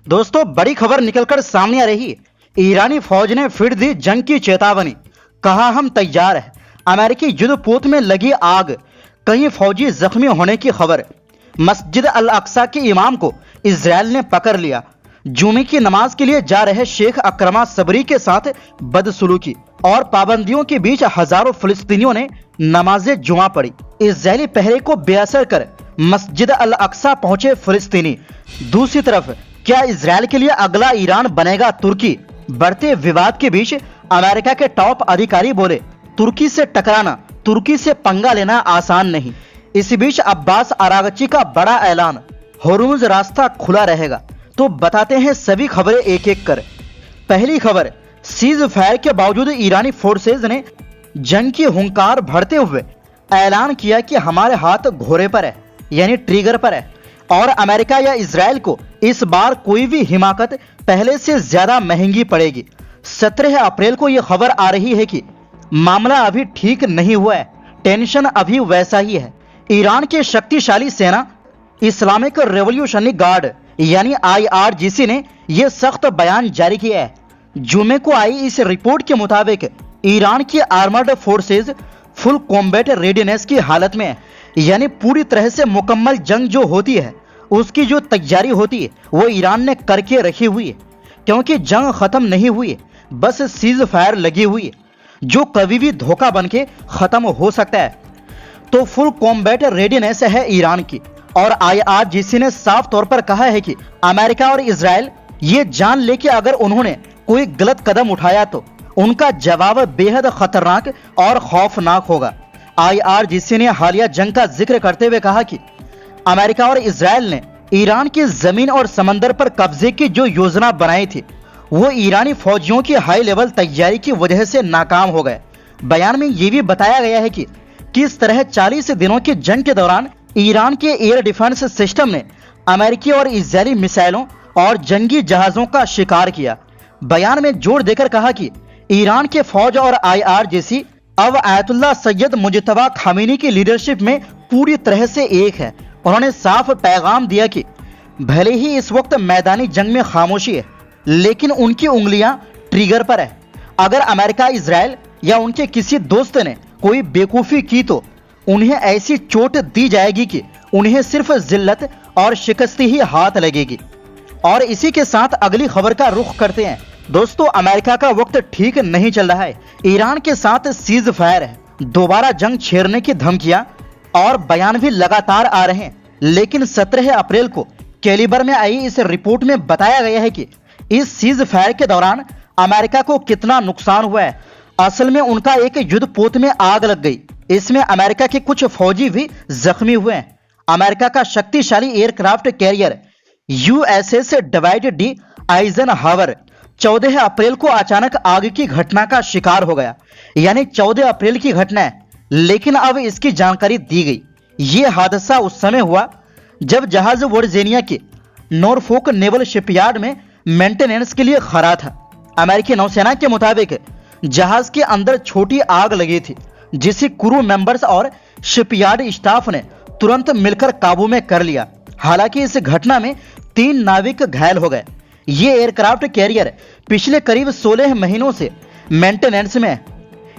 दोस्तों, बड़ी खबर निकलकर सामने आ रही है। ईरानी फौज ने फिर दी जंग की चेतावनी, कहा हम तैयार हैं। अमेरिकी युद्धपोत में लगी आग, कई फौजी जख्मी होने की खबर। मस्जिद अल अक्सा के इमाम को इजराइल ने पकड़ लिया। जुमे की नमाज के लिए जा रहे शेख अकरमा सबरी के साथ बदसलूकी और पाबंदियों के बीच हजारों फिलिस्तीनियों ने नमाज जुमा पढ़ी। इजरायली पहरे को बेअसर कर मस्जिद अल अक्सा पहुंचे फिलिस्तीनी। दूसरी तरफ क्या इजराइल के लिए अगला ईरान बनेगा तुर्की? बढ़ते विवाद के बीच अमेरिका के टॉप अधिकारी बोले, तुर्की से टकराना, तुर्की से पंगा लेना आसान नहीं। इसी बीच अब्बास अरागची का बड़ा ऐलान, होर्मुज रास्ता खुला रहेगा। तो बताते हैं सभी खबरें एक एक कर। पहली खबर, सीज फायर के बावजूद ईरानी फोर्सेज ने जंग की हुंकार भरते हुए ऐलान किया कि हमारे हाथ घोड़े पर है, यानी ट्रिगर पर है, और अमेरिका या इजराइल को इस बार कोई भी हिमाकत पहले से ज्यादा महंगी पड़ेगी। 17 अप्रैल को यह खबर आ रही है कि मामला अभी ठीक नहीं हुआ है, टेंशन अभी वैसा ही है। ईरान के शक्तिशाली सेना इस्लामिक रेवोल्यूशनरी गार्ड यानी IRGC ने यह सख्त बयान जारी किया है। जुमे को आई इस रिपोर्ट के मुताबिक ईरान की armoured forces full combat readiness की हालत में है, यानी पूरी तरह से मुकम्मल जंग जो होती है उसकी जो तैयारी होती है वो ईरान ने करके रखी हुई है, क्योंकि जंग खत्म नहीं हुई है, बस सीज फायर लगी हुई है जो कभी भी धोखा बनके खत्म हो सकता है। तो फुल कॉम्बैट रेडीनेस है ईरान की, और IRGC ने साफ तौर पर कहा है कि अमेरिका और इजराइल ये जान ले कि अगर उन्होंने कोई गलत कदम उठाया तो उनका जवाब बेहद खतरनाक और खौफनाक होगा। IRGC ने हालिया जंग का जिक्र करते हुए कहा कि अमेरिका और इजराइल ने ईरान की जमीन और समंदर पर कब्जे की जो योजना बनाई थी वो ईरानी फौजियों की हाई लेवल तैयारी की वजह से नाकाम हो गए। बयान में ये भी बताया गया है कि किस तरह 40 दिनों की जंग के दौरान ईरान के एयर डिफेंस सिस्टम ने अमेरिकी और इजरायली मिसाइलों और जंगी जहाजों का शिकार किया। बयान में जोर देकर कहा कि ईरान के फौज और IRGC अब आयतुल्लाह सैयद मुजतबा खामेनी की लीडरशिप में पूरी तरह से एक है। उन्होंने साफ पैगाम दिया कि भले ही इस वक्त मैदानी जंग में खामोशी है, लेकिन उनकी उंगलियां ट्रिगर पर है। अगर अमेरिका, इजराइल या उनके किसी दोस्त ने कोई बेवकूफ़ी की तो उन्हें ऐसी चोट दी जाएगी कि उन्हें सिर्फ जिल्लत और शिकस्ती ही हाथ लगेगी। और इसी के साथ अगली खबर का रुख करते हैं। दोस्तों, अमेरिका का वक्त ठीक नहीं चल रहा है। ईरान के साथ सीज फायर है, दोबारा जंग छेड़ने की धमकियां और बयान भी लगातार आ रहे हैं। लेकिन 17 अप्रैल को कैलिबर में आई इस रिपोर्ट में बताया गया है कि इस सीज फायर के दौरान अमेरिका को कितना नुकसान हुआ है। असल में उनका एक युद्धपोत में आग लग गई। इसमें अमेरिका के कुछ फौजी भी जख्मी हुए हैं। अमेरिका का शक्तिशाली aircraft carrier USS Dwight D Eisenhower 14 April को अचानक आग की घटना का शिकार हो गया, यानी 14 अप्रैल की घटना है, लेकिन अब इसकी जानकारी दी गई। यह हादसा उस समय हुआ जब जहाज वर्जीनिया के नॉरफोक नेवल शिपयार्ड में मेंटेनेंस के लिए खड़ा था। अमेरिकी नौसेना के मुताबिक जहाज के अंदर छोटी आग लगी थी, जिसे क्रू मेंबर्स और शिपयार्ड स्टाफ ने तुरंत मिलकर काबू में कर लिया। हालांकि इस घटना में 3 नाविक घायल हो गए। ये एयरक्राफ्ट कैरियर पिछले करीब 16 महीनों से मेंटेनेंस में है।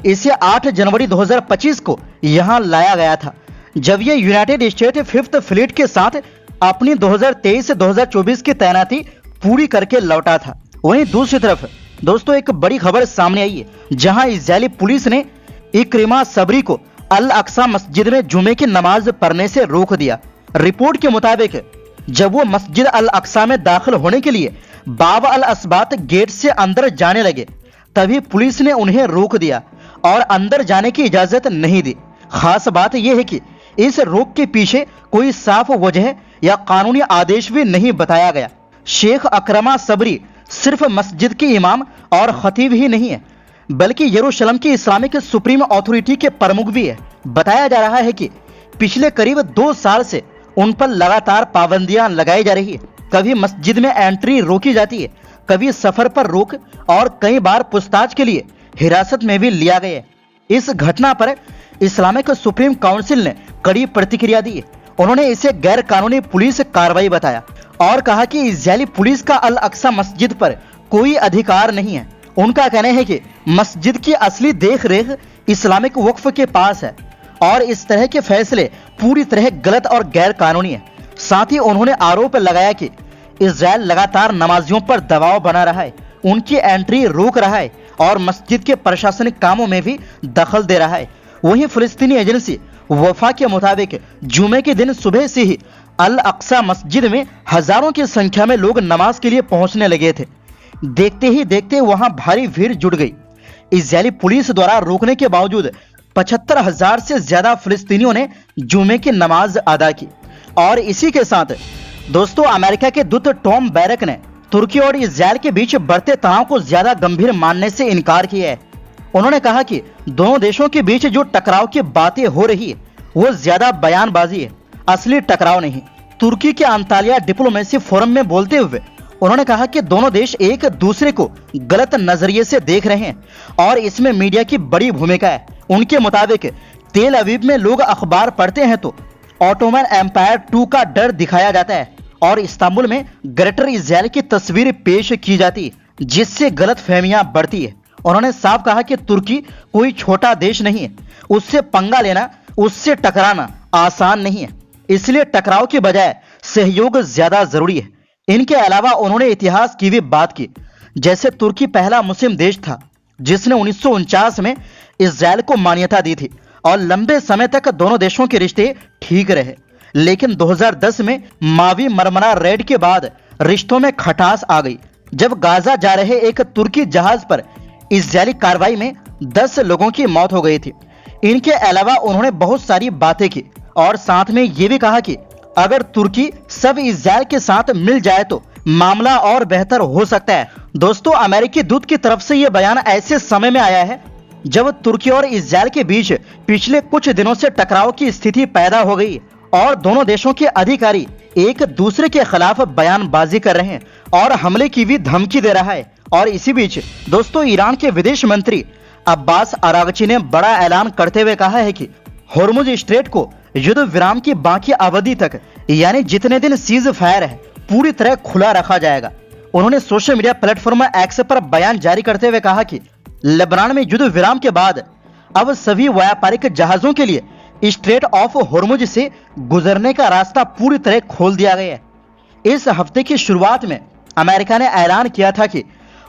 इसे 8 जनवरी 2025 को यहां लाया गया था, जब ये यूनाइटेड स्टेट 5th फ्लीट के साथ अपनी 2023 से 2024 की तैनाती पूरी करके लौटा था। वहीं दूसरी तरफ दोस्तों एक बड़ी खबर सामने आई है, जहां इजरायली पुलिस ने इक्रिमा सबरी को अल अक्सा मस्जिद में जुमे की नमाज पढ़ने से रोक दिया। रिपोर्ट के मुताबिक जब वो मस्जिद अल अक्सा में दाखिल होने के लिए बाब अल असबात गेट से अंदर जाने लगे, तभी पुलिस ने उन्हें रोक दिया और अंदर जाने की इजाजत नहीं दी। खास बात यह है कि इस रोक के पीछे कोई साफ वजह या कानूनी आदेश भी नहीं बताया गया। शेख अकरमा सबरी सिर्फ मस्जिद के इमाम और खतीब ही नहीं है, बल्कि यरूशलेम की इस्लामिक सुप्रीम अथॉरिटी के प्रमुख भी है। बताया जा रहा है कि पिछले करीब 2 साल से उन पर लगातार पाबंदियां लगाई जा रही है। कभी मस्जिद में एंट्री रोकी जाती है, कभी सफर पर रोक, और कई बार पूछताछ के लिए हिरासत में भी लिया गया है। इस घटना पर इस्लामिक सुप्रीम काउंसिल ने कड़ी प्रतिक्रिया दी है। उन्होंने इसे गैर कानूनी पुलिस कार्रवाई बताया और कहा कि इजरायली पुलिस का अल अक्सा मस्जिद पर कोई अधिकार नहीं है। उनका कहना है कि मस्जिद की असली देखरेख इस्लामिक वक्फ के पास है और इस तरह के फैसले पूरी तरह गलत और गैर कानूनी है। साथ ही उन्होंने आरोप लगाया कि इजरायल लगातार नमाजियों पर दबाव बना रहा है, उनकी एंट्री रोक रहा है और मस्जिद के प्रशासनिक कामों में भी दखल दे रहा है। वहीं फिलिस्तीनी एजेंसी वफा के मुताबिक जुमे के दिन सुबह से ही अल अक्सा मस्जिद में हजारों की संख्या में लोग नमाज के लिए पहुंचने लगे थे। देखते ही देखते वहां भारी भीड़ जुट गई। इजरायली पुलिस द्वारा रोकने के बावजूद 75,000 से ज्यादा फिलिस्तीनियों ने जुमे की नमाज अदा की। और इसी के साथ दोस्तों अमेरिका के दूत टॉम बैरक ने तुर्की और इजरायल के बीच बढ़ते तनाव को ज्यादा गंभीर मानने से इनकार किया है। उन्होंने कहा कि दोनों देशों के बीच जो टकराव की बातें हो रही है वो ज्यादा बयानबाजी है, असली टकराव नहीं। तुर्की के अंतालिया डिप्लोमेसी फोरम में बोलते हुए उन्होंने कहा कि दोनों देश एक दूसरे को गलत नजरिए से देख रहे हैं और इसमें मीडिया की बड़ी भूमिका है। उनके मुताबिक तेल अवीव में लोग अखबार पढ़ते हैं तो ऑटोमन एम्पायर 2 का डर दिखाया जाता है और इस्तांबुल में ग्रेटर इजरायल की तस्वीर पेश की जाती है, जिससे गलत फहमियां बढ़ती है। उन्होंने साफ कहा कि तुर्की कोई छोटा देश नहीं है, उससे पंगा लेना, उससे टकराना आसान नहीं है, इसलिए टकराव की बजाय सहयोग ज्यादा जरूरी है। इनके अलावा उन्होंने इतिहास की भी बात की, जैसे तुर्की पहला मुस्लिम देश था जिसने 1949 में इजरायल को मान्यता दी थी और लंबे समय तक दोनों देशों के रिश्ते ठीक रहे। लेकिन 2010 में मावी मरमरा रेड के बाद रिश्तों में खटास आ गई, जब गाजा जा रहे एक तुर्की जहाज पर इजरायली कार्रवाई में 10 लोगों की मौत हो गई थी। इनके अलावा उन्होंने बहुत सारी बातें की और साथ में ये भी कहा कि अगर तुर्की सब इजरायल के साथ मिल जाए तो मामला और बेहतर हो सकता है। दोस्तों अमेरिकी दूत की तरफ से यह बयान ऐसे समय में आया है जब तुर्की और इजरायल के बीच पिछले कुछ दिनों से टकराव की स्थिति पैदा हो गई और दोनों देशों के अधिकारी एक दूसरे के खिलाफ बयानबाजी कर रहे हैं और हमले की भी धमकी दे रहा है। और इसी बीच दोस्तों ईरान के विदेश मंत्री अब्बास अरागची ने बड़ा ऐलान करते हुए कहा है कि होर्मुज स्ट्रेट को युद्ध विराम की बाकी अवधि तक यानी जितने दिन सीज फायर है पूरी तरह खुला रखा जाएगा। उन्होंने सोशल मीडिया प्लेटफॉर्म एक्स पर बयान जारी करते हुए कहा कि लेबनान में युद्ध विराम के बाद अब सभी व्यापारिक जहाजों के लिए स्ट्रेट ऑफ होर्मुज से गुजरने का रास्ता पूरी तरह खोल दिया गया है। इस हफ्ते की शुरुआत में अमेरिका ने ऐलान किया था कि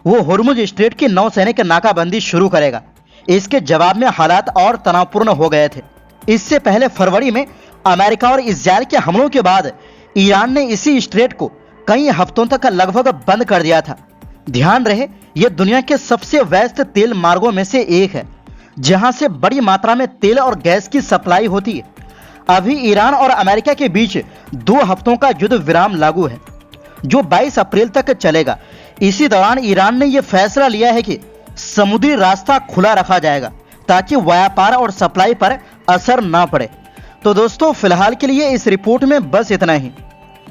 वो होर्मुज स्ट्रेट की नौसैनिक नाकाबंदी शुरू करेगा। इसके जवाब में हालात और तनावपूर्ण हो गए थे। इससे पहले फरवरी में अमेरिका और इजरायल के हमलों के बाद ईरान ने इसी स्ट्रेट को कई हफ्तों तक लगभग बंद कर दिया था। ध्यान रहे यह दुनिया के सबसे व्यस्त तेल मार्गों में से एक है, जहां से बड़ी मात्रा में तेल और गैस की सप्लाई होती है। अभी ईरान और अमेरिका के बीच 2 हफ्तों का युद्ध विराम लागू है जो 22 अप्रैल तक चलेगा। इसी दौरान ईरान ने यह फैसला लिया है कि समुद्री रास्ता खुला रखा जाएगा ताकि व्यापार और सप्लाई पर असर ना पड़े। तो दोस्तों फिलहाल के लिए इस रिपोर्ट में बस इतना ही।